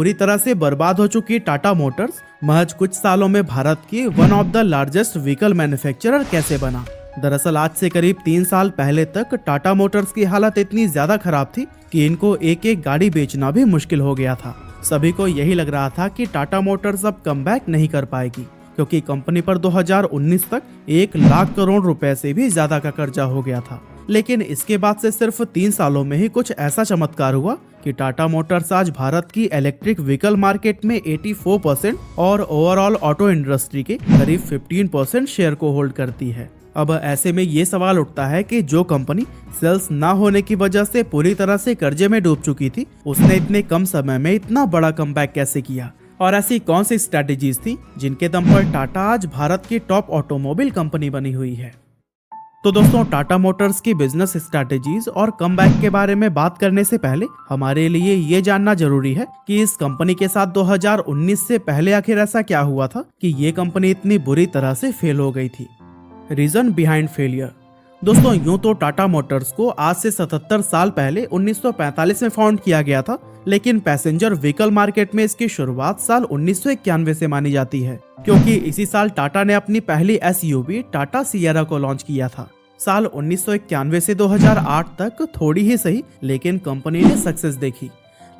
पूरी तरह से बर्बाद हो चुकी टाटा मोटर्स महज कुछ सालों में भारत की one of the largest vehicle manufacturer कैसे बना। दरअसल आज से करीब 3 साल पहले तक टाटा मोटर्स की हालत इतनी ज्यादा खराब थी कि इनको एक एक गाड़ी बेचना भी मुश्किल हो गया था। सभी को यही लग रहा था कि टाटा मोटर्स अब कमबैक नहीं कर पाएगी, क्योंकि कंपनी पर 2019 तक 1 लाख करोड़ रुपए से भी ज्यादा का कर्जा हो गया था। लेकिन इसके बाद से सिर्फ 3 सालों में ही कुछ ऐसा चमत्कार हुआ कि टाटा मोटर्स आज भारत की इलेक्ट्रिक व्हीकल मार्केट में 84% और ओवरऑल ऑटो इंडस्ट्री के करीब 15% शेयर को होल्ड करती है। अब ऐसे में ये सवाल उठता है कि जो कंपनी सेल्स ना होने की वजह से पूरी तरह से कर्जे में डूब चुकी थी, उसने इतने कम समय में इतना बड़ा कमबैक कैसे किया, और ऐसी कौन सी स्ट्रेटेजीज थी जिनके दम पर टाटा आज भारत की टॉप ऑटोमोबाइल कंपनी बनी हुई है। तो दोस्तों, टाटा मोटर्स की बिजनेस स्ट्रैटेजीज और कमबैक के बारे में बात करने से पहले हमारे लिए ये जानना जरूरी है कि इस कंपनी के साथ 2019 से पहले आखिर ऐसा क्या हुआ था कि ये कंपनी इतनी बुरी तरह से फेल हो गई थी। Reason behind failure. दोस्तों, यूं तो टाटा मोटर्स को आज से 77 साल पहले 1945 में फाउंड किया गया था, लेकिन पैसेंजर व्हीकल मार्केट में इसकी शुरुआत साल 1991 से मानी जाती है, क्योंकि इसी साल टाटा ने अपनी पहली एसयूवी टाटा सिएरा को लॉन्च किया था। साल 1991 से 2008 तक थोड़ी ही सही, लेकिन कंपनी ने सक्सेस देखी।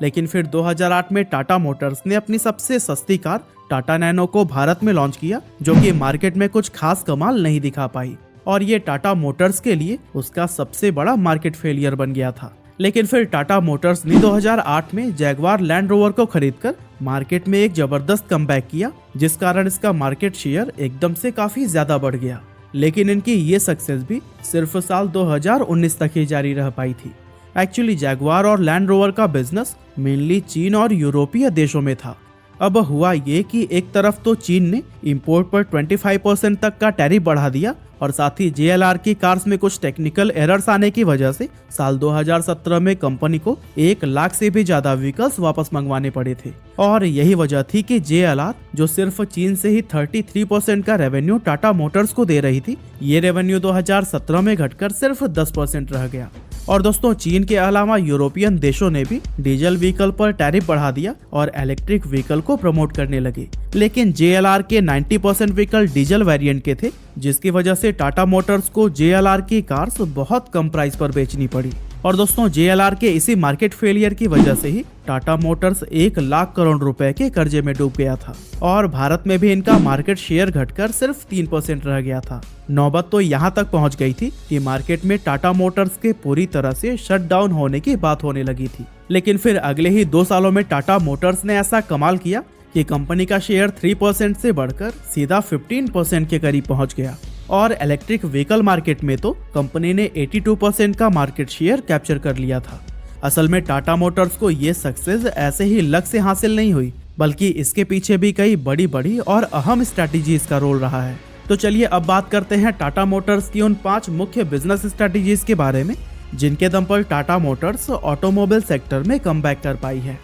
लेकिन फिर 2008 में टाटा मोटर्स ने अपनी सबसे सस्ती कार टाटा नैनो को भारत में लॉन्च किया, जो कि मार्केट में कुछ खास कमाल नहीं दिखा पाई, और ये टाटा मोटर्स के लिए उसका सबसे बड़ा मार्केट फेलियर बन गया था। लेकिन फिर टाटा मोटर्स ने 2008 में जैगवार लैंड रोवर को खरीदकर मार्केट में एक जबरदस्त कमबैक किया, जिस कारण इसका मार्केट शेयर एकदम से काफी ज्यादा बढ़ गया। लेकिन इनकी ये सक्सेस भी सिर्फ साल 2019 तक ही जारी रह पाई थी। एक्चुअली जैगवार और लैंड रोवर का बिजनेस मेनली चीन और यूरोपीय देशों में था। अब हुआ ये कि एक तरफ तो चीन ने इंपोर्ट पर 25% तक का टैरिफ बढ़ा दिया, और साथ ही JLR की कार्स में कुछ टेक्निकल एरर्स आने की वजह से साल 2017 में कंपनी को 1 लाख से भी ज्यादा व्हीकल्स वापस मंगवाने पड़े थे। और यही वजह थी कि JLR, जो सिर्फ चीन से ही 33% का रेवेन्यू टाटा मोटर्स को दे रही थी, ये रेवेन्यू 2017 में घटकर सिर्फ 10% रह गया। और दोस्तों, चीन के अलावा यूरोपियन देशों ने भी डीजल व्हीकल पर टैरिफ बढ़ा दिया और इलेक्ट्रिक व्हीकल को प्रमोट करने लगे। लेकिन JLR के 90% व्हीकल डीजल वेरिएंट के थे, जिसकी वजह से टाटा मोटर्स को JLR की कार्स बहुत कम प्राइस पर बेचनी पड़ी। और दोस्तों, JLR के इसी मार्केट फेलियर की वजह से ही टाटा मोटर्स 1 लाख करोड़ रुपए के कर्जे में डूब गया था, और भारत में भी इनका मार्केट शेयर घटकर सिर्फ 3% रह गया था। नौबत तो यहाँ तक पहुँच गई थी कि मार्केट में टाटा मोटर्स के पूरी तरह से शट डाउन होने की बात होने लगी थी। लेकिन फिर अगले ही 2 सालों में टाटा मोटर्स ने ऐसा कमाल किया कि कंपनी का शेयर 3% से बढ़कर सीधा 15% के करीब पहुँच गया, और इलेक्ट्रिक व्हीकल मार्केट में तो कंपनी ने 82% का मार्केट शेयर कैप्चर कर लिया था। असल में टाटा मोटर्स को ये सक्सेस ऐसे ही लक से हासिल नहीं हुई, बल्कि इसके पीछे भी कई बड़ी बड़ी और अहम स्ट्रैटेजीज का रोल रहा है। तो चलिए अब बात करते हैं टाटा मोटर्स की उन 5 मुख्य बिजनेस स्ट्रैटेजीज के बारे में, जिनके दम पर टाटा मोटर्स ऑटोमोबाइल सेक्टर में कमबैक कर पाई है।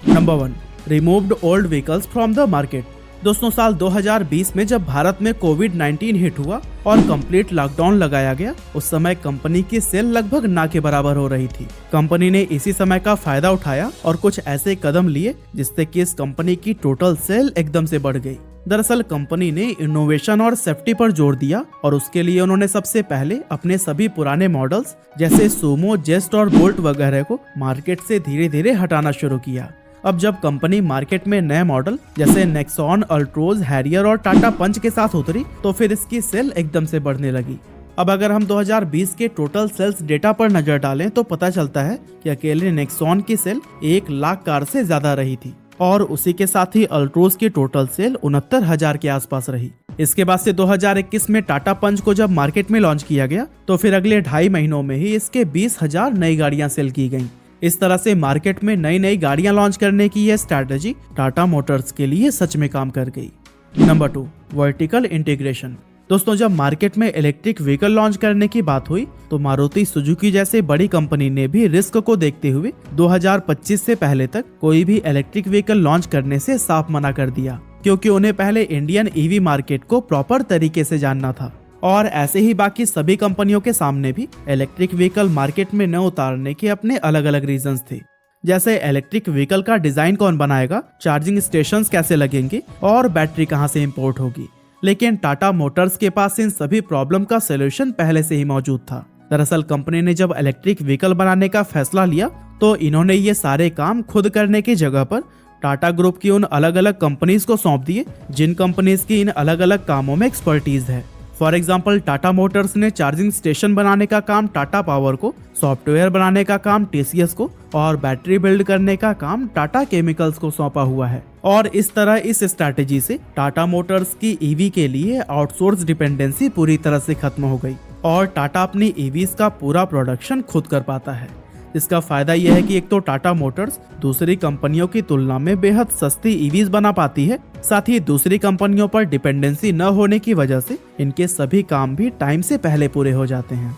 Number 1, removed old vehicles from the market. दोस्तों, साल 2020 में जब भारत में कोविड-19 हिट हुआ और कंप्लीट लॉकडाउन लगाया गया, उस समय कंपनी की सेल लगभग ना के बराबर हो रही थी। कंपनी ने इसी समय का फायदा उठाया और कुछ ऐसे कदम लिए जिससे कि इस कंपनी की टोटल सेल एकदम से बढ़ गई। दरअसल कंपनी ने इनोवेशन और सेफ्टी पर जोर दिया, और उसके लिए उन्होंने सबसे पहले अपने सभी पुराने मॉडल्स जैसे सुमो, जेस्ट और बोल्ट वगैरह को मार्केट से धीरे धीरे हटाना शुरू किया। अब जब कंपनी मार्केट में नए मॉडल जैसे नेक्सॉन, अल्ट्रोज, हैरियर और टाटा पंच के साथ उतरी, तो फिर इसकी सेल एकदम से बढ़ने लगी। अब अगर हम 2020 के टोटल सेल्स डेटा पर नजर डालें तो पता चलता है कि अकेले नेक्सॉन की सेल 1 लाख कार से ज्यादा रही थी, और उसी के साथ ही अल्ट्रोज की टोटल सेल 69,000 के आसपास रही। इसके बाद से 2021 में टाटा पंच को जब मार्केट में लॉन्च किया गया, तो फिर अगले 2.5 महीनों में ही इसके 20,000 नई गाड़ियां सेल की गईं। इस तरह से मार्केट में नई नई गाड़ियां लॉन्च करने की यह स्ट्रैटेजी टाटा मोटर्स के लिए सच में काम कर गई। Number 2, vertical integration. दोस्तों, जब मार्केट में इलेक्ट्रिक व्हीकल लॉन्च करने की बात हुई, तो मारुति सुजुकी जैसे बड़ी कंपनी ने भी रिस्क को देखते हुए 2025 से पहले तक कोई भी इलेक्ट्रिक व्हीकल लॉन्च करने से साफ मना कर दिया, क्योंकि उन्हें पहले इंडियन ईवी मार्केट को प्रॉपर तरीके से जानना था। और ऐसे ही बाकी सभी कंपनियों के सामने भी इलेक्ट्रिक व्हीकल मार्केट में न उतारने के अपने अलग अलग रीजंस थे। जैसे इलेक्ट्रिक व्हीकल का डिजाइन कौन बनाएगा, चार्जिंग स्टेशंस कैसे लगेंगे और बैटरी कहां से इंपोर्ट होगी। लेकिन टाटा मोटर्स के पास इन सभी प्रॉब्लम का सलूशन पहले से ही मौजूद था। दरअसल कंपनी ने जब इलेक्ट्रिक व्हीकल बनाने का फैसला लिया तो इन्होंने ये सारे काम खुद करने की जगह पर टाटा ग्रुप की उन अलग अलग कंपनीज को सौंप दिए जिन कंपनीज की इन अलग अलग कामों में एक्सपर्टीज है। फॉर एग्जाम्पल टाटा मोटर्स ने चार्जिंग स्टेशन बनाने का काम टाटा पावर को, सॉफ्टवेयर बनाने का काम टीसीएस को और बैटरी बिल्ड करने का काम टाटा केमिकल्स को सौंपा हुआ है। और इस तरह इस स्ट्रैटेजी से टाटा मोटर्स की ईवी के लिए आउटसोर्स डिपेंडेंसी पूरी तरह से खत्म हो गई और टाटा अपनी ईवीज का पूरा प्रोडक्शन खुद कर पाता है। इसका फायदा यह है कि एक तो टाटा मोटर्स दूसरी कंपनियों की तुलना में बेहद सस्ती ईवीज बना पाती है, साथ ही दूसरी कंपनियों पर डिपेंडेंसी न होने की वजह से इनके सभी काम भी टाइम से पहले पूरे हो जाते हैं।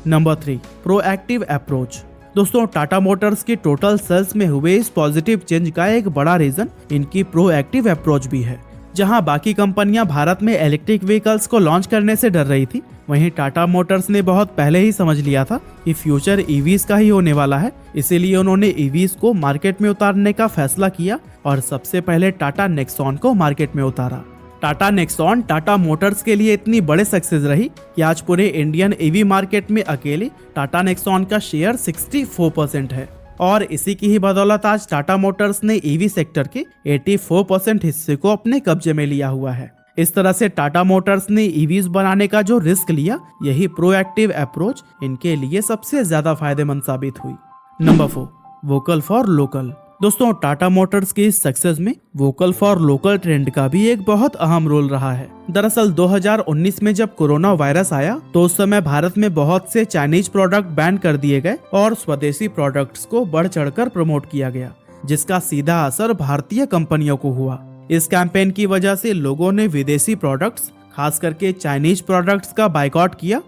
Number 3, proactive approach. दोस्तों, टाटा मोटर्स की टोटल सेल्स में हुए इस पॉजिटिव चेंज का एक बड़ा रीजन इनकी प्रोएक्टिव अप्रोच भी है। जहां बाकी कंपनियां भारत में इलेक्ट्रिक व्हीकल्स को लॉन्च करने से डर रही थी, वहीं टाटा मोटर्स ने बहुत पहले ही समझ लिया था कि फ्यूचर ईवीज का ही होने वाला है। इसीलिए उन्होंने ईवीज को मार्केट में उतारने का फैसला किया और सबसे पहले टाटा नेक्सॉन को मार्केट में उतारा। टाटा नेक्सॉन टाटा मोटर्स के लिए इतनी बड़े सक्सेस रही कि आज पूरे इंडियन ईवी मार्केट में अकेले टाटा नेक्सॉन का शेयर 64% है और इसी की ही बदौलत आज टाटा मोटर्स ने ईवी सेक्टर के 84% हिस्से को अपने कब्जे में लिया हुआ है। इस तरह से टाटा मोटर्स ने ईवीज बनाने का जो रिस्क लिया, यही प्रोएक्टिव अप्रोच इनके लिए सबसे ज्यादा फायदेमंद साबित हुई। Number 4, vocal for local. दोस्तों, टाटा मोटर्स की इस सक्सेस में वोकल फॉर लोकल ट्रेंड का भी एक बहुत अहम रोल रहा है। दरअसल 2019 में जब कोरोना वायरस आया तो उस समय भारत में बहुत से चाइनीज प्रोडक्ट बैन कर दिए गए और स्वदेशी प्रोडक्ट्स को बढ़ चढ़कर प्रमोट किया गया, जिसका सीधा असर भारतीय कंपनियों को हुआ। इस कैंपेन की वजह से लोगों ने विदेशी प्रोडक्ट्स, खास करके चाइनीज प्रोडक्ट्स का बायकॉट किया।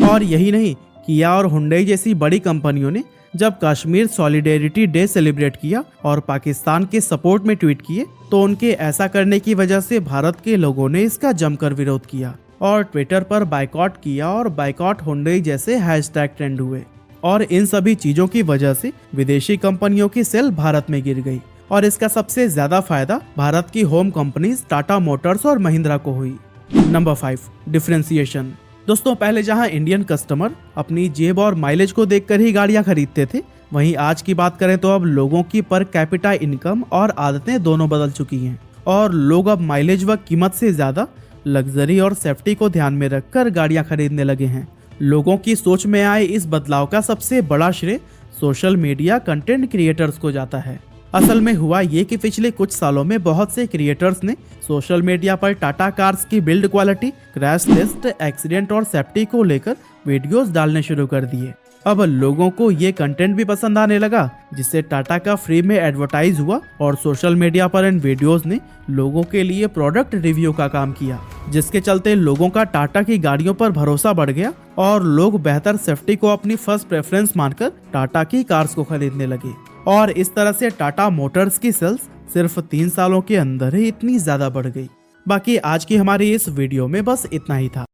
और यही नहीं, किया और हुंडई जैसी बड़ी कंपनियों ने जब कश्मीर सॉलिडेरिटी डे सेलिब्रेट किया और पाकिस्तान के सपोर्ट में ट्वीट किए तो उनके ऐसा करने की वजह से भारत के लोगों ने इसका जमकर विरोध किया और ट्विटर पर बायकॉट किया और बायकॉट हुंडई जैसे हैशटैग ट्रेंड हुए। और इन सभी चीजों की वजह से विदेशी कंपनियों की सेल भारत में गिर गई और इसका सबसे ज्यादा फायदा भारत की होम कंपनीज टाटा मोटर्स और महिंद्रा को हुई। Number 5, differentiation. दोस्तों, पहले जहां इंडियन कस्टमर अपनी जेब और माइलेज को देखकर ही गाड़ियां खरीदते थे, वहीं आज की बात करें तो अब लोगों की पर कैपिटा इनकम और आदतें दोनों बदल चुकी हैं और लोग अब माइलेज व कीमत से ज्यादा लग्जरी और सेफ्टी को ध्यान में रखकर गाड़ियां खरीदने लगे हैं। लोगों की सोच में आए इस बदलाव का सबसे बड़ा श्रेय सोशल मीडिया कंटेंट क्रिएटर्स को जाता है। असल में हुआ ये कि पिछले कुछ सालों में बहुत से क्रिएटर्स ने सोशल मीडिया पर टाटा कार्स की build quality, crash test, accident और सेफ्टी को लेकर वीडियोस डालने शुरू कर दिए। अब लोगों को ये कंटेंट भी पसंद आने लगा, जिससे टाटा का फ्री में एडवर्टाइज हुआ और सोशल मीडिया पर इन वीडियोस ने लोगों के लिए प्रोडक्ट रिव्यू का काम किया, जिसके चलते लोगों का टाटा की गाड़ियों पर भरोसा बढ़ गया और लोग बेहतर सेफ्टी को अपनी फर्स्ट प्रेफरेंस मानकर टाटा की कार्स को खरीदने लगे। और इस तरह से टाटा मोटर्स की सेल्स सिर्फ 3 सालों के अंदर ही इतनी ज्यादा बढ़ गई। बाकी आज की हमारी इस वीडियो में बस इतना ही था।